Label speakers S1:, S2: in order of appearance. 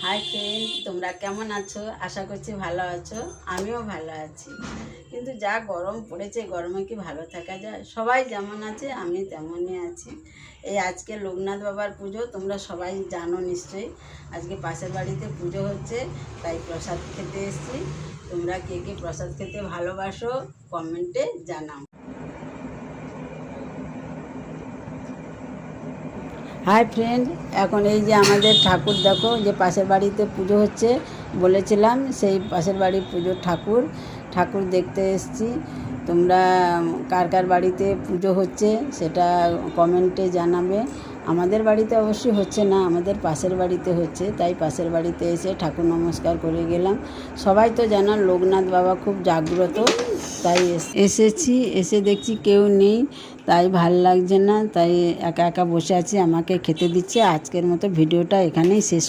S1: Hi friend, তোমরা কেমন আছো? আশা করছি ভালো আছো। আমিও ভালো আছি। কিন্তু যা গরম পড়েছে, গরমে কি ভালো থাকা যায়? সবাই যেমন আছে আমি তেমনই আছি। এই আজকে লোকনাথ বাবার পুজো, তোমরা সবাই জানো নিশ্চয়ই। আজকে পাশের বাড়িতে পুজো হচ্ছে, তাই প্রসাদ খেতে এসেছি। তোমরা কে কে প্রসাদ খেতে ভালোবাসো কমেন্টে জানাও। হাই ফ্রেন্ড, এখন এই যে আমাদের ঠাকুর দেখো, যে পাশের বাড়িতে পুজো হচ্ছে বলেছিলাম, সেই পাশের বাড়ির পুজোর ঠাকুর দেখতে এসেছি। তোমরা কার কার বাড়িতে পুজো হচ্ছে সেটা কমেন্টে জানাবে। আমাদের বাড়িতে অবশ্যই হচ্ছে না, আমাদের পাশের বাড়িতে হচ্ছে, তাই পাশের বাড়িতে এসে ঠাকুর নমস্কার করে গেলাম। সবাই তো জানান লোকনাথ বাবা খুব জাগ্রত, তাই এসেছি। এসে দেখছি কেউ নেই, তাই ভাল লাগছে না, তাই একা একা বসে আছি। আমাকে খেতে দিচ্ছে। আজকের মতো ভিডিওটা এখানেই শেষ